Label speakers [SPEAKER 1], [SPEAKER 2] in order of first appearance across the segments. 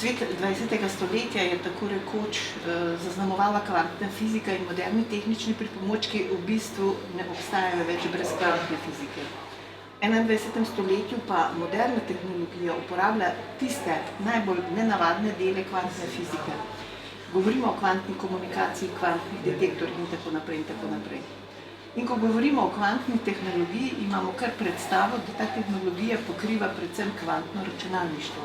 [SPEAKER 1] Svet 20. stoletja je tako rekoč zaznamovala kvantna fizika in moderni tehnični pripomočki v bistvu ne obstajajo več brez kvantne fizike. V 21. stoletju pa moderna tehnologija uporablja tiste najbolj nenavadne dele kvantne fizike. Govorimo o kvantni komunikaciji, kvantnih detektorjih in tako naprej in tako naprej. In ko govorimo o kvantni tehnologiji, imamo kar predstavo, da ta tehnologija pokriva predvsem kvantno računalništvo.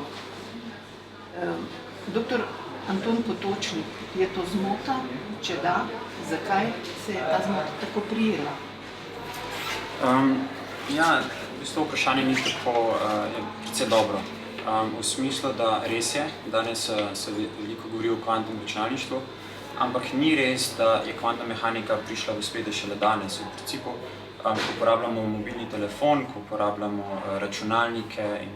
[SPEAKER 1] Dr. Anton Potočnik, je to zmota? Če da, zakaj se je ta zmota tako prijela?
[SPEAKER 2] V bistvu vprašanje ni tako precej dobro. V smislu, da res je, danes se veliko govori o kvantnem računalništvu, ampak ni res, da je kvantna mehanika prišla v ospredje šele danes. V principu, ko uporabljamo mobilni telefon, ko uporabljamo računalnike in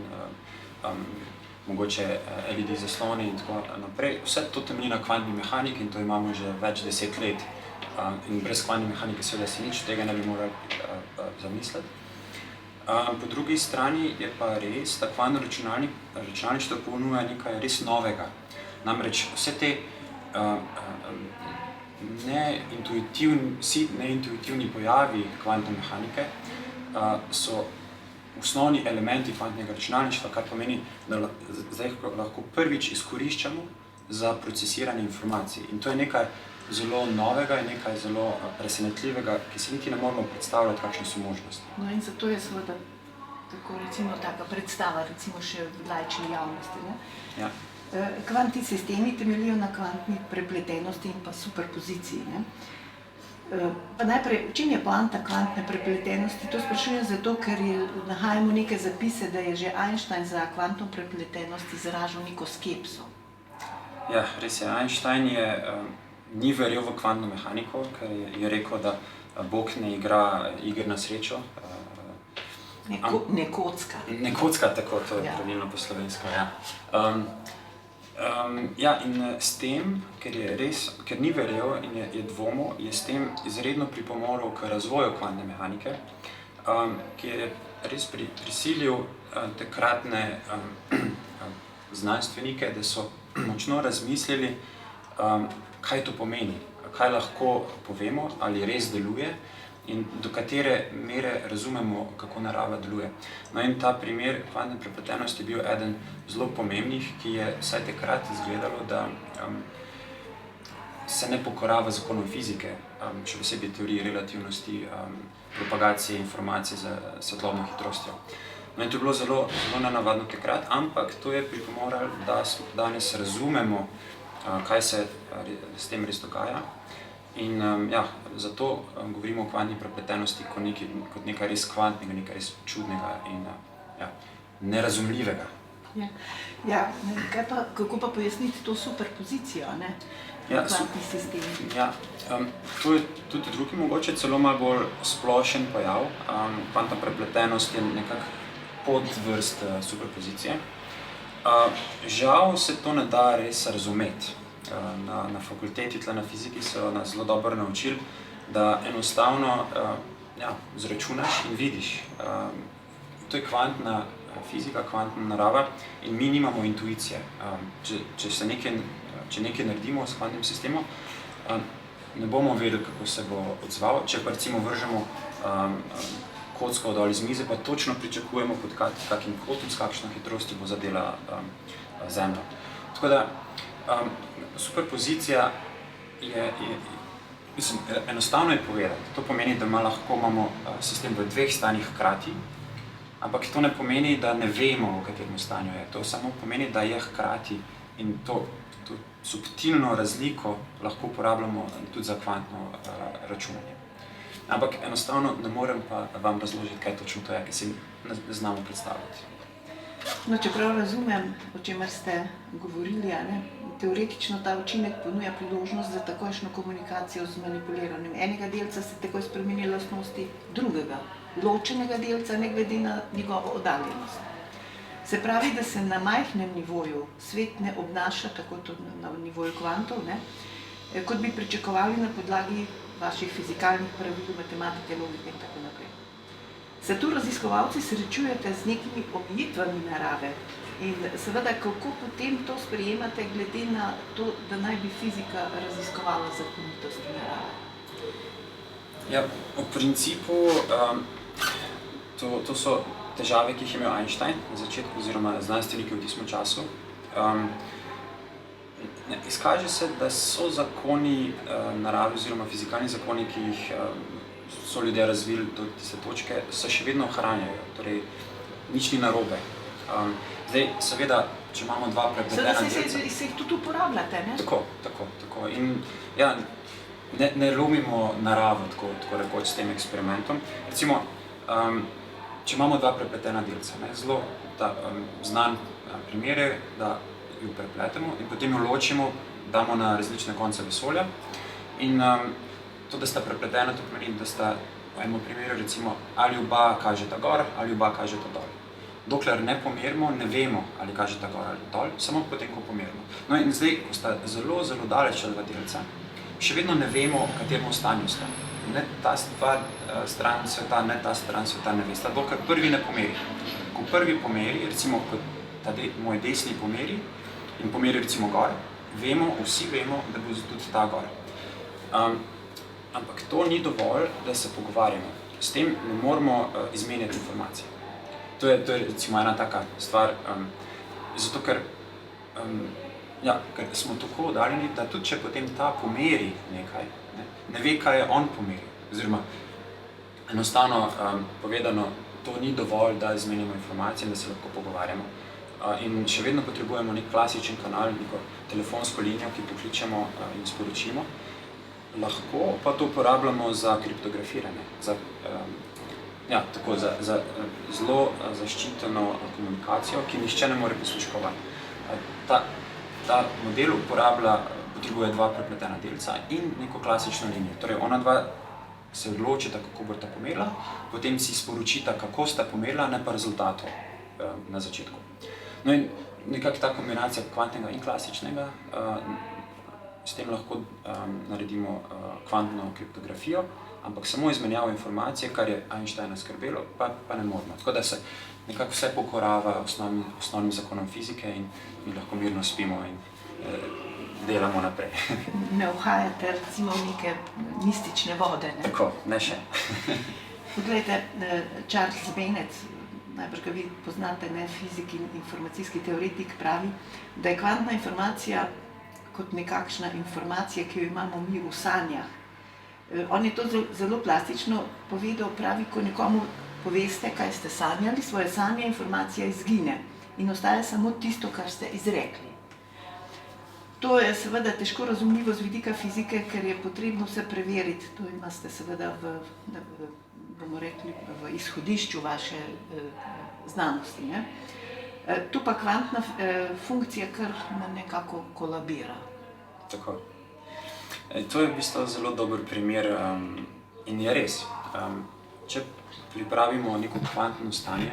[SPEAKER 2] mogoče LED zaslone in tako naprej, vse to temelji na kvantni mehaniki in to imamo že več 10 let. In brez kvantne mehanike seveda se nič tega ne bi morali zamisliti. Po drugi strani je pa res, da kvantno računalništvo ponuja nekaj res novega. Namreč vse te neintuitivni pojavi kvantne mehanike so osnovni elementi kvantnega računalništva, kar pomeni, da zdaj lahko prvič izkoriščamo za procesiranje informacij. In to je nekaj zelo novega in nekaj zelo presenetljivega, ki si niti ne moramo predstavljati, kakšne so možnosti.
[SPEAKER 1] No in zato je seveda tako recimo taka predstava, recimo še v laični javnosti, ne?
[SPEAKER 2] Ja.
[SPEAKER 1] Kvantni sistemi temeljijo na kvantni prepletenosti in pa superpoziciji, ne? Pa najprej, v čem je poanta kvantne prepletenosti? To sprašujem zato, ker nahajamo neke zapise, da je že Einstein za kvantno prepletenost izražal neko skepso.
[SPEAKER 2] Ja, res je. Einstein ni verjel v kvantno mehaniko, ker je rekel, da Bog ne igra iger na srečo.
[SPEAKER 1] Ne kocka.
[SPEAKER 2] Ne kocka, tako, to je pravilno po slovensko, ja. In s tem, ker ni verjel in je dvomil, je s tem izredno pripomoril k razvoju kvantne mehanike, ki je res prisilil takratne znanstvenike, da so močno razmislili, kaj to pomeni, kaj lahko povemo, ali res deluje in do katere mere razumemo, kako narava deluje. No in ta primer kvantne prepletenosti je bil eden zelo pomembnih, ki je vsaj takrat izgledalo, da se ne pokorava zakonom fizike, še posebej teoriji relativnosti, propagacije informacij z svetlobno hitrostjo. No in to je bilo zelo nenavadno takrat, ampak to je pripomoralo, da danes razumemo, kaj se s tem res dogaja. In zato govorimo o kvantni prepletenosti kot nekaj res kvantnega, nekaj res čudnega in nerazumljivega.
[SPEAKER 1] Kako pa pojasniti to superpozicijo, ne? Kvantni sistemi?
[SPEAKER 2] To je tudi drugi mogoče celo malo bolj splošen pojav. Kvantna prepletenost je nekak podvrst superpozicije. Žal se to ne da res razumeti. Na fakulteti tle na fiziki so nas zelo dobro naučili, da enostavno zračunaš in vidiš. To je kvantna fizika, kvantna narava in mi nimamo intuicije. Če nekaj naredimo s kvantnim sistemom, ne bomo vedeli, kako se bo odzval. Če pa recimo vržemo kocko dol iz mize, pa točno pričakujemo pod kakim kotom, s kakšno hitrostjo bo zadela Zemljo. Tako da superpozicija enostavno je povedati. To pomeni, da lahko imamo sistem v dveh stanjih hkrati, ampak to ne pomeni, da ne vemo, v katerem stanju je. To samo pomeni, da je hkrati in to subtilno razliko lahko uporabljamo tudi za kvantno računanje. Ampak enostavno ne morem pa vam razložiti, kaj točno to je, ker si ne znamo predstavljati.
[SPEAKER 1] No, čeprav razumem, o čemer ste govorili, teoretično ta učinek ponuja priložnost za takojšnjo komunikacijo z manipuliranjem. Enega delca se takoj spremeni lastnosti drugega, ločenega delca, ne glede na njegovo oddaljenost. Se pravi, da se na majhnem nivoju svet ne obnaša tako na nivoju kvantov, kot bi pričakovali na podlagi vaših fizikalnih pravil, matematike, logike in tako naprej. Se tu raziskovalci srečujete z nekimi omejitvami narave in seveda kako potem to sprejemate glede na to, da naj bi fizika raziskovala zakonitosti narave?
[SPEAKER 2] Ja, v principu to so težave, ki jih je imel Einstein na začetku, oziroma znanstveniki v tistem času. Izkaže se, da so zakoni narave oziroma fizikalni zakoni, ki jih so ljudje razvili do tiste točke, se še vedno ohranjajo, torej nič ni narobe. Zdaj, seveda, če imamo dva prepletena delca...
[SPEAKER 1] Se jih tudi uporabljate, ne?
[SPEAKER 2] Tako. In ja, ne lomimo naravo, tako rekoč, s tem eksperimentom. Recimo, če imamo dva prepletena delca, zelo znan primer je, da jo prepletemo in potem jo ločimo, damo na različne konce vesolja. In to, da sta prepletena, to pomeni, da sta v enem primeru, recimo, ali oba kažeta gor, ali oba kažeta dol. Dokler ne pomerimo, ne vemo, ali kažeta gor ali dol, samo potem, ko pomerimo. No in zdaj, ko sta zelo, zelo daleč dva delca, še vedno ne vemo, v katerem stanju sta. Ne ta stran sveta, ne ta stran sveta ne vesta, dokler prvi ne pomeri. Ko prvi pomeri, recimo, ko moj desni pomeri in pomeri recimo gor, vsi vemo, da bo tudi ta gor. Ampak to ni dovolj, da se pogovarjamo. S tem ne moramo izmenjati informacije. To je recimo ena taka stvar, zato ker smo tako oddaljeni, da tudi če potem ta pomeri nekaj, ne ve, kaj je on pomeril. Oziroma, enostavno povedano, to ni dovolj, da izmenjamo informacije in da se lahko pogovarjamo. In še vedno potrebujemo nek klasičen kanal, neko telefonsko linijo, ki pokličemo in sporočimo. Lahko pa to uporabljamo za kriptografiranje, za zelo zaščiteno komunikacijo, ki nihče ne more posluškovati. Ta model potrebuje dva prepletena delca in neko klasično linijo. Torej, ona dva se odločita, kako bosta pomerila, potem si sporočita, kako sta pomerila, ne pa rezultatov na začetku. No in nekako ta kombinacija kvantnega in klasičnega, s tem lahko naredimo kvantno kriptografijo, ampak samo izmenjavo informacije, kar je Einsteina skrbelo, pa ne moramo. Tako da se nekako vse pokorava osnovnim zakonom fizike in mi lahko mirno spimo in delamo naprej.
[SPEAKER 1] Ne uhajate recimo v neke mistične vode, ne?
[SPEAKER 2] Tako, ne še.
[SPEAKER 1] Poglejte, Charles Bennett, najbrž ga vi poznate, fizik in informacijski teoretik, pravi, da je kvantna informacija kot nekakšna informacija, ki jo imamo mi v sanjah. On je to zelo plastično povedal, pravi, ko nekomu poveste, kaj ste sanjali, svoje sanje, informacija izgine in ostaja samo tisto, kar ste izrekli. To je seveda težko razumljivo z vidika fizike, ker je potrebno vse preveriti. To imate seveda bomo rekli, v izhodišču vaše znanosti. Tu pa kvantna funkcija kar nekako kolabira.
[SPEAKER 2] Tako. To je v bistvu zelo dober primer in je res. Če pripravimo neko kvantno stanje,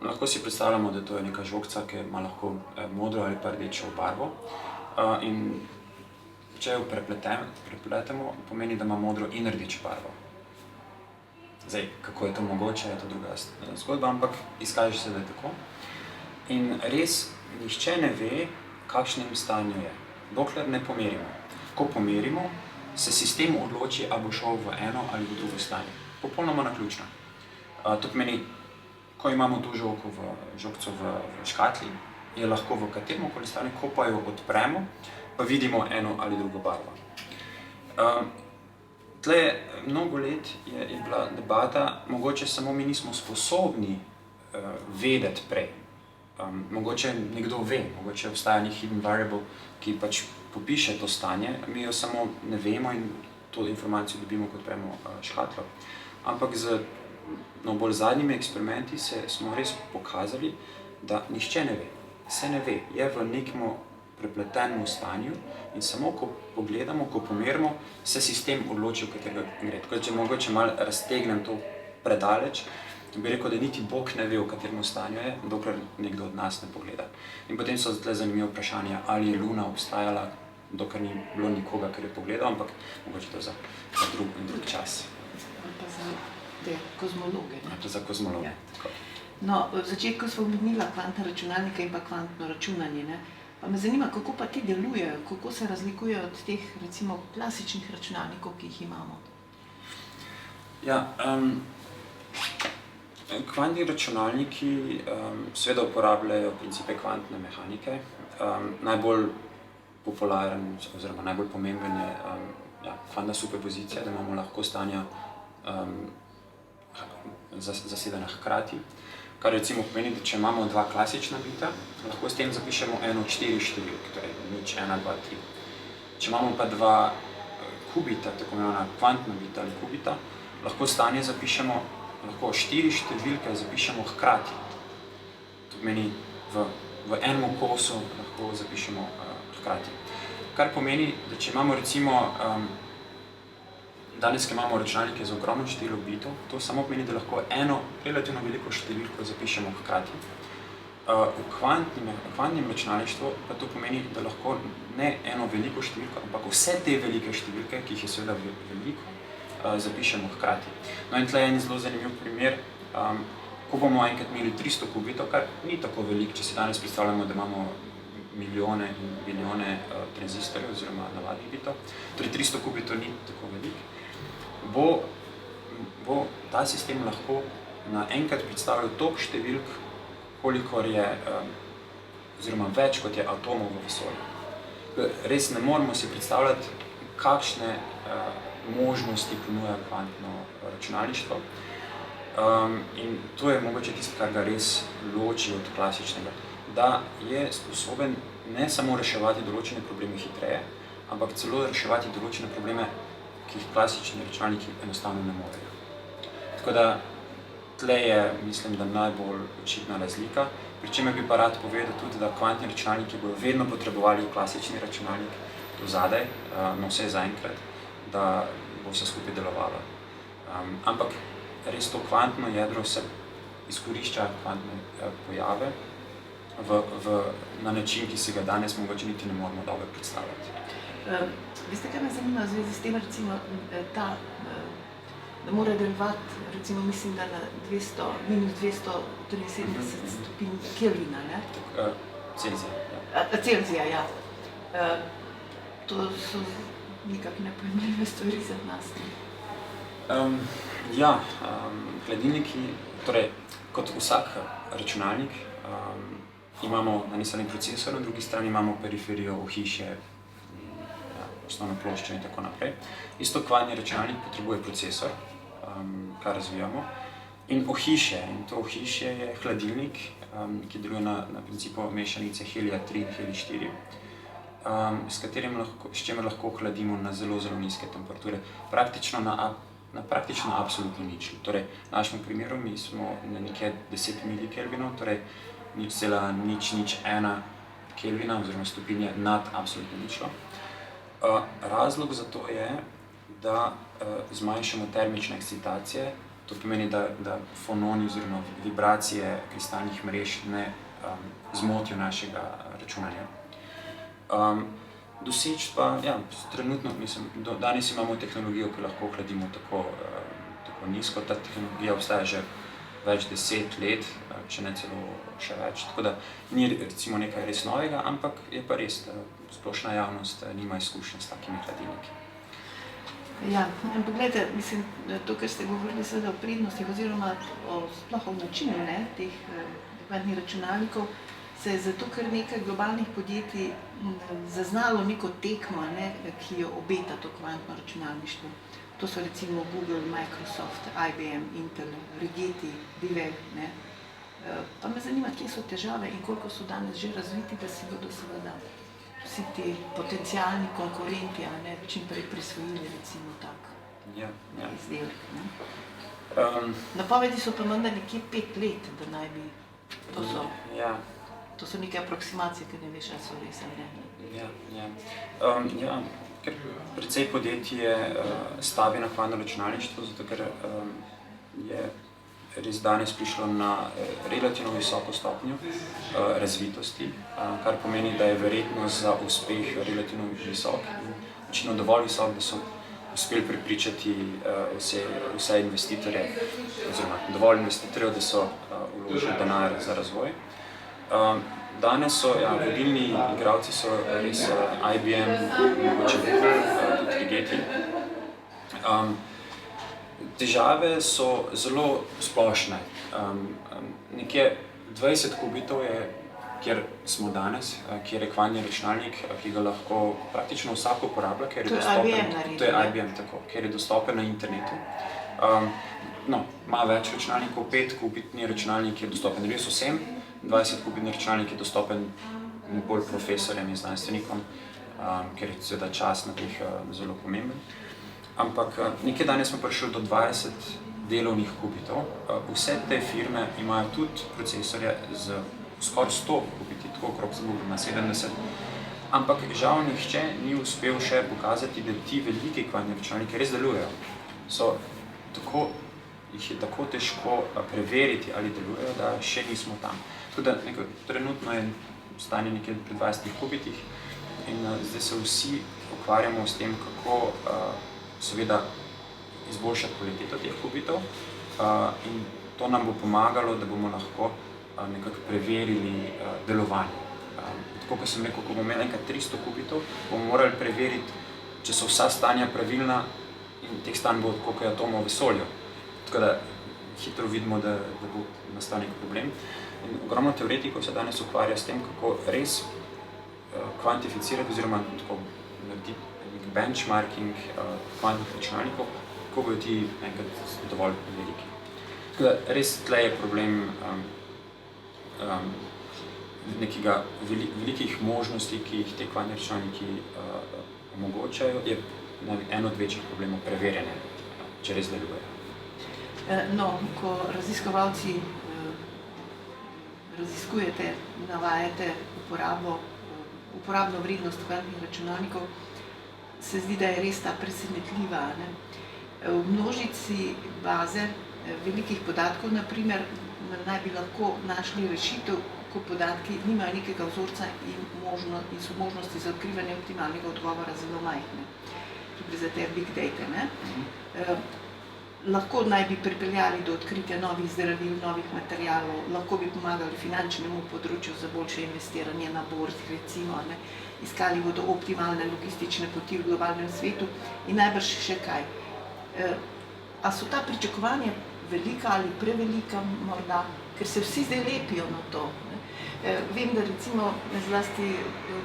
[SPEAKER 2] lahko si predstavljamo, da to je neka žogca, ki ima lahko modro ali pa rdečo barvo. In če jo prepletemo, pomeni, da ima modro in rdečo barvo. Zdaj, kako je to mogoče, je to druga zgodba, ampak izkaže se, da je tako. In res, nihče ne ve, kakšnem stanju je, dokler ne pomerimo. Ko pomerimo, se sistem odloči, ali bo šel v eno ali v drugo stanje. Popolnoma naključno. To pomeni, ko imamo to žogco v škatli, je lahko v katerem koli stanju, ko pa jo odpremo, pa vidimo eno ali drugo barvo. Tle mnogo let je bila debata, mogoče samo mi nismo sposobni vedeti prej. Mogoče nekdo ve, mogoče obstaja nek hidden variable, ki pač popiše to stanje, mi jo samo ne vemo in to informacijo dobimo, ko odpremo škatlo. Ampak z bolj zadnjimi eksperimenti smo res pokazali, da nihče ne ve, se ne ve, je v nekem prepletenem stanju in samo ko pogledamo, ko pomerimo, se sistem odloči, v katerega gre. Tako da, če mogoče malo raztegnem to predaleč, bi rekel, da niti Bog ne ve, v katerem stanju je, dokler nekdo od nas ne pogleda. In potem so tle zanimive vprašanja, ali je Luna obstajala, dokler ni bilo nikoga, ker je pogledal, ampak mogoče to za drug čas.
[SPEAKER 1] Ali pa za kozmologe.
[SPEAKER 2] Ali pa za kozmologe, tako.
[SPEAKER 1] No, v začetku smo omenila kvantna računalnika in pa kvantno računanje, ne? Pa me zanima, kako pa ti delujejo, kako se razlikujejo od teh, recimo, klasičnih računalnikov, ki jih imamo?
[SPEAKER 2] Ja, kvantni računalniki seveda uporabljajo principe kvantne mehanike. Najbolj popularen oziroma najbolj pomemben je kvantna superpozicija, da imamo lahko stanja zasedena hkrati. Kar recimo pomeni, da če imamo dva klasična bita, lahko s tem zapišemo eno od 4 številk, torej 0, 1, 2, 3. Če imamo pa dva kubita, tako imenovana kvantna bita ali kubita, lahko stanje zapišemo, lahko 4 številke zapišemo hkrati. To pomeni, v enem kosu lahko zapišemo hkrati. Kar pomeni, da če imamo recimo danes, ki imamo računalnike z ogromno število bitov, to samo pomeni, da lahko eno relativno veliko številko zapišemo hkrati. V kvantnem računalništvu pa to pomeni, da lahko ne eno veliko številko, ampak vse te velike številke, ki jih je seveda veliko, zapišemo hkrati. No in tle je en zelo zanimiv primer, ko bomo enkrat imeli 300 kubitov, kar ni tako veliko, če si danes predstavljamo, da imamo milijone in milijone tranzistorjev oziroma navadnih bitov, torej 300 kubitov ni tako veliko, bo ta sistem lahko naenkrat predstavljal toliko številk, kolikor je, oziroma več kot je atomov v vesolju. Res ne moremo si predstavljati, kakšne možnosti ponuja kvantno računalništvo. In to je mogoče tisto, kar ga res loči od klasičnega, da je sposoben ne samo reševati določene probleme hitreje, ampak celo reševati določene probleme, ki jih klasični računalniki enostavno ne morejo. Tako da tle je, mislim, da najbolj očitna razlika, pri čemer bi pa rad povedal tudi, da kvantni računalniki bodo vedno potrebovali klasični računalnik do zadaj, no vse zaenkrat, da bo vse skupaj delovalo. Ampak res to kvantno jedro se izkorišča kvantne pojave na način, ki si ga danes mogoče niti ne moramo dobro predstavljati.
[SPEAKER 1] Veste, kaj me zanima v zvezi s tem, recimo, da mora delovati, recimo, mislim, da na minus 273 stopinj Kelvina, ne?
[SPEAKER 2] Celzija,
[SPEAKER 1] ja. Celzija, ja. To so nikak nepojemljive stvari za nas.
[SPEAKER 2] Hladilniki, torej, kot vsak računalnik, imamo na eni strani procesor, na drugi strani imamo periferijo, ohišje, osnovno ploščo in tako naprej. Isto kvantni računalnik potrebuje procesor, kar razvijamo, in ohišje. In to ohišje je hladilnik, ki deluje na principu mešanice helija 3 in helij 4, s čemer lahko hladimo na zelo, zelo nizke temperature, praktično na absolutno ničli. Torej, v našem primeru mi smo na nekje 10 milikelvinov, torej 0,001 kelvina oziroma stopinje nad absolutno ničlo. Razlog za to je, da zmanjšamo termične ekscitacije, to pomeni, da fononi oziroma vibracije kristalnih mrež ne zmotijo našega računanja. Doseči pa, trenutno, mislim, danes imamo tehnologijo, ki lahko hladimo tako nizko, ta tehnologija obstaja že več 10 let, če ne celo še več, tako da ni recimo nekaj res novega, ampak je pa res, da splošna javnost nima izkušenj s takimi hladilniki.
[SPEAKER 1] Ja, poglejte, mislim, to, kar ste govorili seveda o prednostih oziroma sploh o načinu teh kvantnih računalnikov, se je zato kar nekaj globalnih podjetij zaznalo neko tekmo, ki jo obeta to kvantno računalništvo. To so recimo Google, Microsoft, IBM, Intel, Rigetti, Dell, ne. Pa me zanima, kje so težave in koliko so danes že razviti, da si bodo seveda vsi ti potencialni konkurenti, čim prej prisvojili recimo tak izdelek. Napovedi so pa menda nekje 5 let, da naj bi, to so neke aproksimacije, ki ne veš, ali so res ali ne.
[SPEAKER 2] Ker precej podjetje stavi na kvantno računalništvo, zato ker je res danes prišlo na relativno visoko stopnjo razvitosti, kar pomeni, da je verjetnost za uspeh relativno visok in očitno dovolj visok, da so uspeli prepričati vse investitorje, oziroma dovolj investitorjev, da so vložili denar za razvoj. Danes so, vodilni igralci so res IBM, mogoče Google, tudi Rigetti. Težave so zelo splošne. Nekje 20 kubitov je, kjer smo danes, kjer je kvantni računalnik, ki ga lahko praktično vsak uporablja, ker je dostopen. To je IBM, tako, ker je dostopen na internetu. Ima več računalnikov, 5-kubitni računalnik je dostopen res vsem, 20-kubitni računalnik je dostopen bolj profesorjem in znanstvenikom, ker je seveda čas na teh zelo pomemben. Ampak nekaj danes smo prišli do 20 delovnih kubitov. Vse te firme imajo tudi procesorje z skoraj 100 kubiti, tako okrog na 70. Ampak žal nihče ni uspel še pokazati, da ti veliki kvantni računalniki res delujejo. Jih je tako težko preveriti, ali delujejo, da še nismo tam. Tako da trenutno je stanje nekje pri 20 kubitih in zdaj se vsi ukvarjamo s tem, kako seveda izboljšati kvaliteto teh kubitov in to nam bo pomagalo, da bomo lahko nekako preverili delovanje. Tako kot sem rekel, ko bomo imeli enkrat 300 kubitov, bomo morali preveriti, če so vsa stanja pravilna in teh stanj bo koliko atomov v vesolju. Tako da hitro vidimo, da bo nastal nek problem. In ogromno teoretikov se danes ukvarja s tem, kako res kvantificirati oziroma tako narediti nek benchmarking kvantnih računalnikov, kako bodo ti enkrat dovolj veliki. Tako da res tle je problem nekega velikih možnosti, ki jih te kvantni računalniki omogočajo, je eno od večjih problemov preverjanja, če res delujejo.
[SPEAKER 1] Ko raziskovalci raziskujete, navajate uporabno vrednost kvantnih računalnikov, se zdi, da je res ta presenetljiva. V množici baze velikih podatkov, naprimer, naj bi lahko našli rešitev, ko podatki nimajo nekega vzorca in so možnosti za odkrivanje optimalnega odgovora zelo majhne. Tudi za te big data. Lahko naj bi pripeljali do odkritja novih zdravil, novih materialov, lahko bi pomagali finančnemu področju za boljše investiranje na borzi, recimo, iskali bodo optimalne logistične poti v globalnem svetu in najbrž še kaj. A so ta pričakovanja velika ali prevelika morda, ker se vsi zdaj lepijo na to. Vem, da recimo zlasti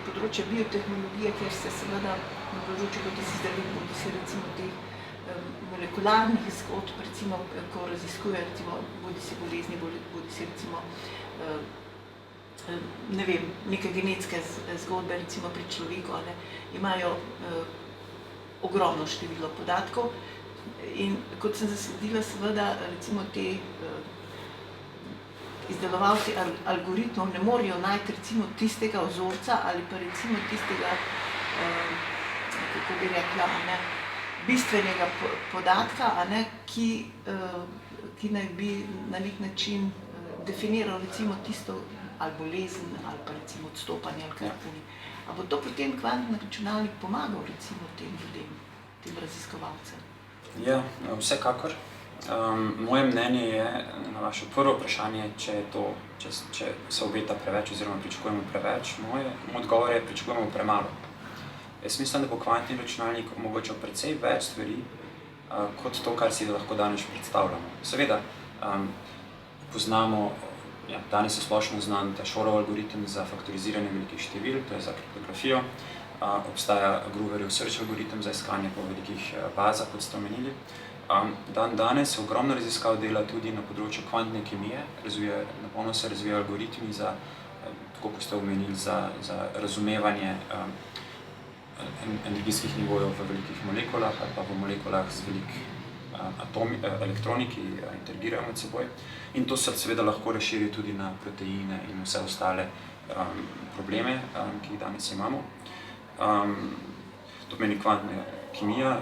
[SPEAKER 1] področje biotehnologije, kjer se seveda na področju, kot si zdaj bodi si recimo teh molekularnih zgodb, recimo, ko raziskuje, recimo, bodi si bolezni, bodi si recimo, ne vem, neke genetske zgodbe, recimo pri človeku, imajo ogromno število podatkov in kot sem zasledila, seveda, recimo te izdelovalci algoritmov ne morejo najti recimo tistega vzorca ali pa recimo tistega, kako bi rekla, bistvenega podatka, ki naj bi na nek način definiral recimo tisto ali bolezen ali pa recimo odstopanje ali karkoli. A bo to potem kvantni računalnik pomagal recimo tem ljudem, tem raziskovalcem?
[SPEAKER 2] Ja, vsekakor. Moje mnenje je na vaše prvo vprašanje, če se obeta preveč oziroma pričakujemo preveč. Moj odgovor je, pričakujemo premalo. Jaz mislim, da bo kvantni računalnik omogočal precej več stvari, kot to, kar si lahko danes predstavljamo. Seveda, poznamo, danes je splošno znan ta Shorov algoritem za faktoriziranje velikih števil, to je za kriptografijo. Obstaja Grooverjev search algoritem za iskanje po velikih bazah, kot ste omenili. Danes se ogromno raziskav dela tudi na področju kvantne kemije, napolno se razvijajo algoritmi za, tako kot ste omenili, za razumevanje energijskih nivojev v velikih molekulah ali pa v molekulah z elektroni, ki interagirajo med seboj. In to se seveda lahko razširi tudi na proteine in vse ostale probleme, ki jih danes imamo. To pomeni kvantna kemija,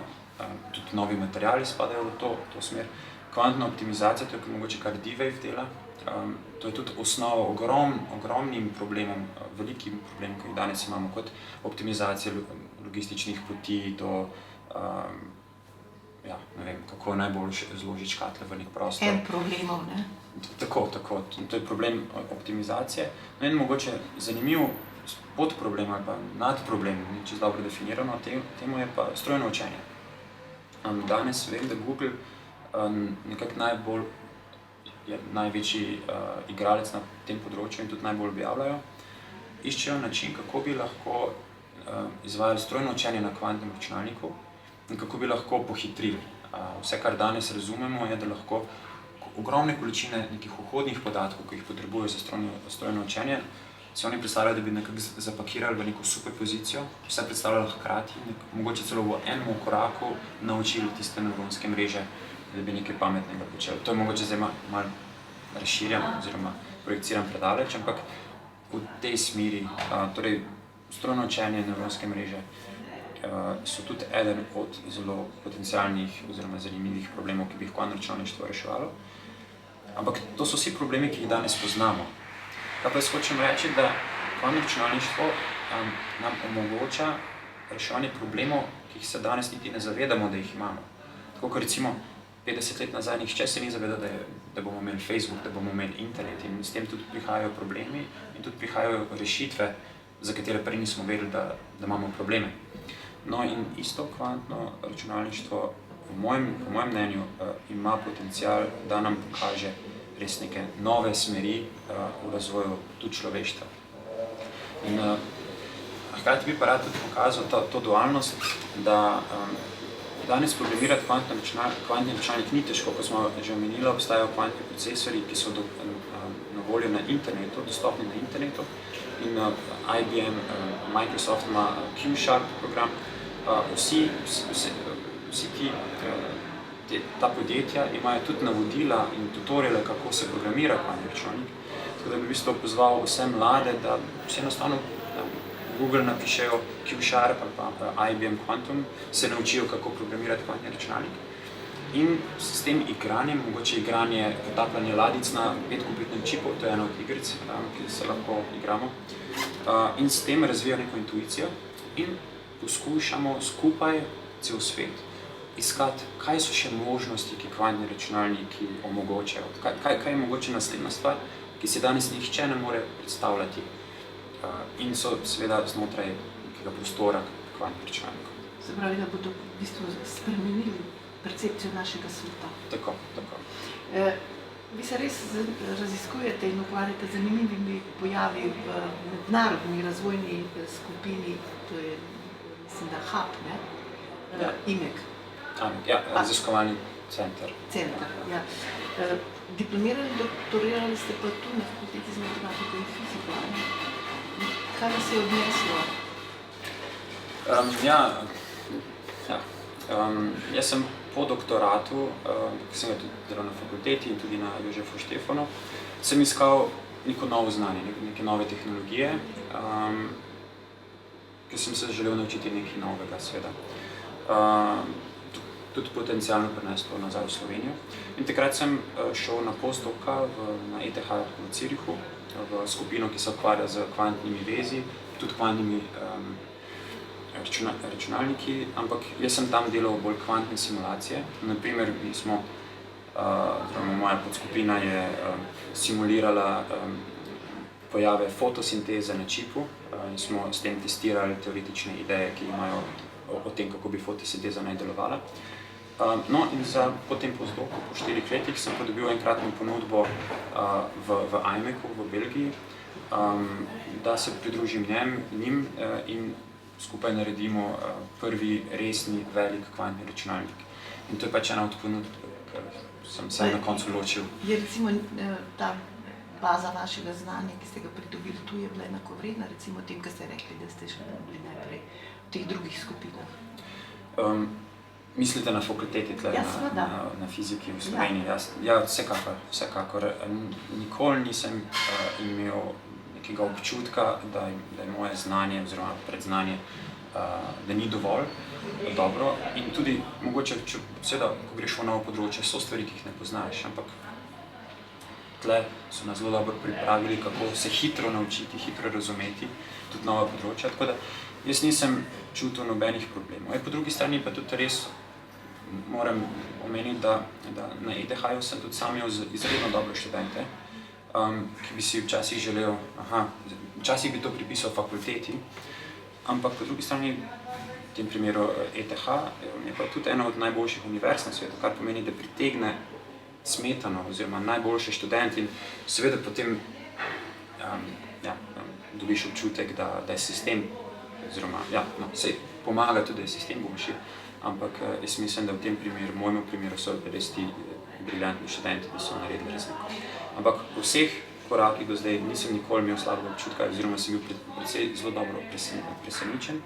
[SPEAKER 2] tudi novi materiali spadajo v to smer. Kvantna optimizacija, to je mogoče kar D-Wave dela. To je tudi osnova ogromnim problemom, velikim problemom, ki jih danes imamo, kot optimizacija logističnih poti do ja, ne vem, kako najbolj zložiti škatle v nek prostor.
[SPEAKER 1] En problemov, ne?
[SPEAKER 2] Tako. To je problem optimizacije. No in mogoče zanimiv podproblem ali pa nadproblem, ni čisto dobro definirano, temu je pa strojno učenje. Danes vem, da Google nekako največji igralec na tem področju in tudi najbolj objavljajo, iščejo način, kako bi lahko izvajali strojno učenje na kvantnem računalniku in kako bi lahko pohitrili. Vse, kar danes razumemo, je, da lahko ogromne količine nekih vhodnih podatkov, ki jih potrebujejo za strojno učenje, si oni predstavljajo, da bi nekako zapakirali v neko superpozicijo, vse predstavljali hkrati, mogoče celo v enem koraku naučili tiste nevronske mreže, da bi nekaj pametnega počeli. To je mogoče zdaj malo razširjam oziroma projiciram predaleč, ampak v tej smeri, torej strojno učenje nevronske mreže so tudi eden od zelo potencialnih oziroma zanimivih problemov, ki bi jih kvantno računalništvo reševalo. Ampak to so vsi problemi, ki jih danes poznamo. Kaj pa jaz hočem reči, da kvantno računalništvo nam omogoča reševanje problemov, ki jih se danes niti ne zavedamo, da jih imamo. Tako kot recimo 50 let nazaj nihče se ni zavedal, da bomo imeli Facebook, da bomo imeli internet in s tem tudi prihajajo problemi in tudi prihajajo rešitve, za katere prej nismo vedeli, da imamo probleme. No in isto kvantno računalništvo po mojem mnenju ima potencial, da nam pokaže res neke nove smeri v razvoju tudi človeštva. In hkrati bi pa rad tudi pokazal to dualnost, da danes programirati kvantni računalnik ni težko, kot smo že omenili, obstajajo kvantni procesori, ki so na voljo na internetu, dostopni na internetu in IBM, Microsoft ima Q-Sharp program. Vsi ta podjetja imajo tudi navodila in tutoriale, kako se programira kvantni računalnik. Tako da bi v bistvu pozval vse mlade, da vse enostavno Google napišejo Q-Sharp ali pa IBM Quantum, se naučijo, kako programirati kvantni računalnik. In s tem igranjem, mogoče igranje, potapljanje ladic na 5-kubitnem čipu, to je ena od igric, ki se lahko igramo, in s tem razvijo neko intuicijo in poskušamo skupaj cel svet iskati, kaj so še možnosti, ki kvantni računalniki omogočajo. Kaj je mogoče naslednja stvar, ki si danes nihče ne more predstavljati in so seveda znotraj nekega prostora kvantnih računalnikov.
[SPEAKER 1] Se pravi, da bodo v bistvu spremenili percepcijo našega sveta.
[SPEAKER 2] Tako.
[SPEAKER 1] Vi se res raziskujete in ukvarjate z zanimivimi pojavi v mednarodni razvojni skupini, to je, mislim, da HAP, ne?
[SPEAKER 2] Ja.
[SPEAKER 1] IMEC.
[SPEAKER 2] Ja, raziskovalni center.
[SPEAKER 1] Ja. Diplomirali, doktorirali ste pa tu na fakulteti za matematiko in fiziko. Kaj vas je odneslo?
[SPEAKER 2] Jaz sem po doktoratu, ki sem ga tudi delal na fakulteti in tudi na Jožefu Štefanu, sem iskal neko novo znanje, neke nove tehnologije, ker sem se želel naučiti nekaj novega, seveda. Tudi potencialno prineslo nazaj v Slovenijo. In takrat sem šel na postdocka na ETH v Zürichu, v skupino, ki se ukvarja z kvantnimi vezi, tudi kvantnimi računalniki, ampak jaz sem tam delal bolj kvantne simulacije. Naprimer, moja podskupina je simulirala pojave fotosinteze na čipu in smo s tem testirali teoretične ideje, ki imajo o tem, kako bi fotosinteza naj delovala. No in po tem postdocku, po 4 letih, sem dobil enkratno ponudbo v IMEC-u v Belgiji, da se pridružim njim in skupaj naredimo prvi resni velik kvantni računalnik. In to je pač ena od ponudb, ker sem se na koncu ločil.
[SPEAKER 1] Je recimo ta baza vašega znanja, ki ste ga pridobili tu, je bila enakovredna, recimo tem, kar ste rekli, da ste še bili najprej v teh drugih skupinah?
[SPEAKER 2] Mislite na fakulteti tle, na fiziki v Sloveniji? Ja, vsekakor. Nikoli nisem imel nekega občutka, da je moje znanje oziroma predznanje, da ni dovolj dobro. In tudi mogoče, seveda, ko greš v novo področje, so stvari, ki jih ne poznaš, ampak tle so nas zelo dobro pripravili, kako se hitro naučiti, hitro razumeti tudi nova področja. Tako da jaz nisem čutil nobenih problemov. Po drugi strani pa tudi res moram omeniti, da na ETH-ju sem tudi sam imel izredno dobre študente, ki bi si včasih želel, včasih bi to pripisal fakulteti, ampak po drugi strani, v tem primeru ETH, je pa tudi ena od najboljših univerz na svetu, kar pomeni, da pritegne smetano oziroma najboljše študente in seveda potem dobiš občutek, da je sistem, oziroma saj pomaga tudi, da je sistem boljši, ampak jaz mislim, da v tem primeru, mojemu primeru so res ti briljantni študenti, ki so naredili razliko. Ampak v vseh korakih do zdaj nisem nikoli imel slabega občutka, oziroma sem bil precej zelo dobro presenečen,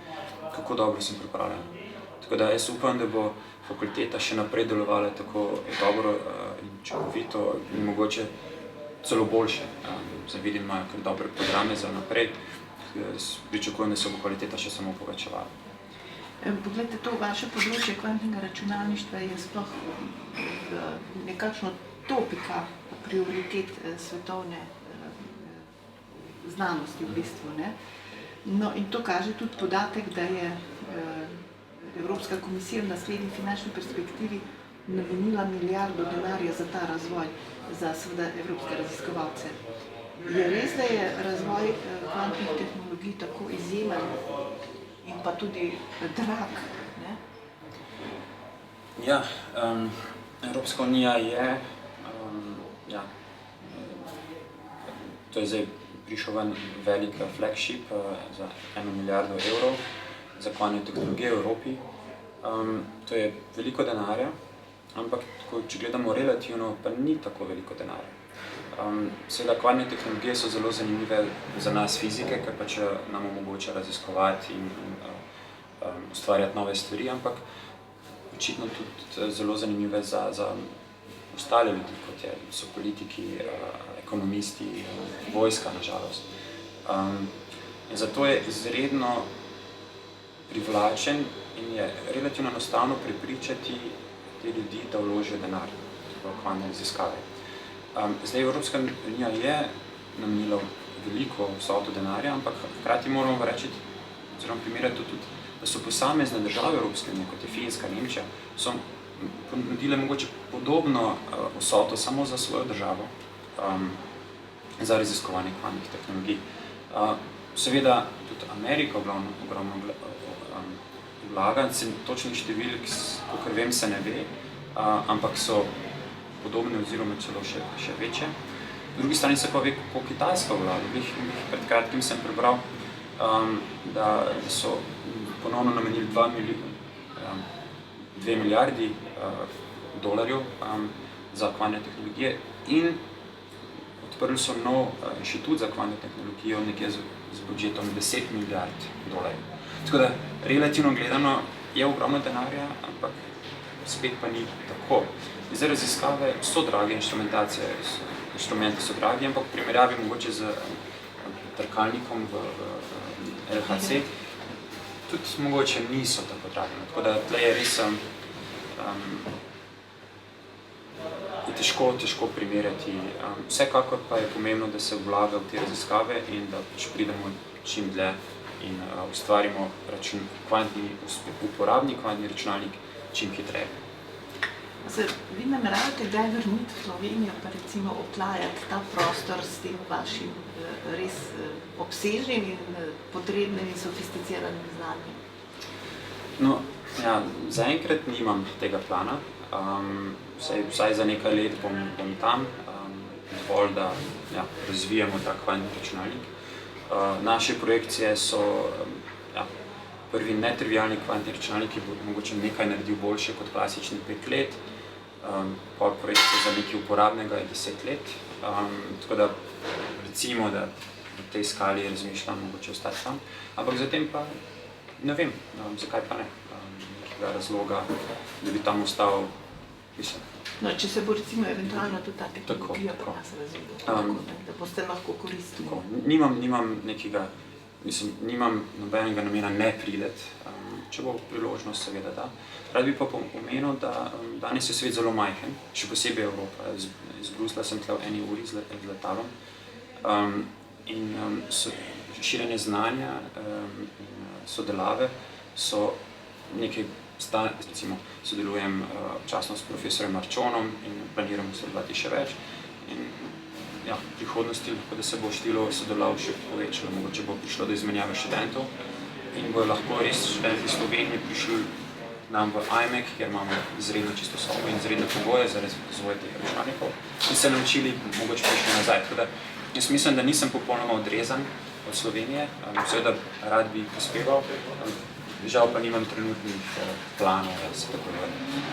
[SPEAKER 2] kako dobro sem pripravljen. Tako da jaz upam, da bo fakulteta še naprej delovala tako dobro in učinkovito in mogoče celo boljše. Vidim, imajo kar dobre programe za naprej, pričakujem, da se bo kvaliteta še samo povečevala.
[SPEAKER 1] Poglejte, to vaše področje kvantnega računalništva je sploh nekakšno topika prioritet svetovne znanosti v bistvu, ne? No, in to kaže tudi podatek, da je Evropska komisija v naslednji finančni perspektivi namenila milijardo denarja za ta razvoj, za seveda evropske raziskovalce. Je res, da je razvoj kvantnih tehnologij tako izjemen in pa tudi drag, ne?
[SPEAKER 2] Ja, Evropska unija je, to je zdaj prišel ven velik flagship za 1 milijardo evrov za kvantne tehnologije v Evropi. To je veliko denarja, ampak če gledamo relativno, pa ni tako veliko denarja. Seveda, kvantne tehnologije so zelo zanimive za nas fizike, ker pač nam omogoča raziskovati in ustvarjati nove stvari, ampak očitno tudi zelo zanimive za ostale ljudi, kot so politiki, ekonomisti, vojska, nažalost. In zato je izredno privlačen in je relativno enostavno prepričati te ljudi, da vložijo denar v kvantne raziskave. Zdaj, Evropska unija je namenila veliko vsoto denarja, ampak hkrati moramo reči, oziroma primerjati tudi, da so posamezne države Evropske unije, kot je Finska, Nemčija, so ponudile mogoče podobno vsoto samo za svojo državo, za raziskovanje kvantnih tehnologij. Seveda tudi Amerika ogromno vlaga, točnih številk, kakor vem, se ne ve, ampak so podobne oziroma celo še večje. Po drugi strani se pa ve, kako Kitajska vlada. Pred kratkim sem prebral, da so ponovno namenili 2 milijardi dolarjev za kvantne tehnologije in odprli so nov inštitut za kvantno tehnologijo nekje z budžetom 10 milijard dolarjev. Tako da, relativno gledano je ogromno denarja, ampak spet pa ni tako. Zdaj, raziskave so drage, inštrumenti so dragi, ampak v primerjavi mogoče z trkalnikom v LHC tudi mogoče niso tako dragi. Tako da tle je res težko primerjati. Vsekakor pa je pomembno, da se vlaga v te raziskave in da pridemo čim dlje in ustvarimo uporabni kvantni računalnik čim hitreje.
[SPEAKER 1] Vi nameravate kdaj vrniti v Slovenijo pa recimo oplajati ta prostor s tem vašim res obsežnim in potrebnim in sofisticiranim znanjem?
[SPEAKER 2] No, ja, zaenkrat nimam tega plana. Vsaj za nekaj let bom tam, dovolj, da razvijamo ta kvantni računalnik. Naše projekcije so prvi netrivialni kvantni računalnik, ki bo mogoče nekaj naredil boljše kot klasični 5 let, pol projekcije za nekaj uporabnega je 10 let. Tako da recimo, da v tej skali razmišljam mogoče ostati tam, ampak zatem pa ne vem, zakaj pa ne, nekega razloga, da bi tam ostal, mislim.
[SPEAKER 1] No, če se bo recimo eventualno tudi ta tehnologija pri nas razvila, da boste lahko koristili.
[SPEAKER 2] Nimam nekega, nimam nobenega namena ne priti, če bo priložnost, seveda da. Rad bi pa omenil, da danes je svet zelo majhen, še posebej Evropa. Iz Bruslja sem tle v 1 uri z letalom in širjenje znanja in sodelave so nekaj recimo sodelujem občasno s profesorjem Marčonom in planiramo sodelovati še več. In ja, v prihodnosti lahko, da se bo število sodelov še povečalo, mogoče bo prišlo do izmenjave študentov in bojo lahko res študenti iz Slovenije prišli nam v IMEC, kjer imamo izredno čisto sobo in izredne pogoje za razvoj teh računalnikov in se naučili mogoče prišli nazaj. Tako da jaz mislim, da nisem popolnoma odrezan od Slovenije, seveda rad bi prispeval, žal pa nimam trenutnih planov, da se tako vrnem.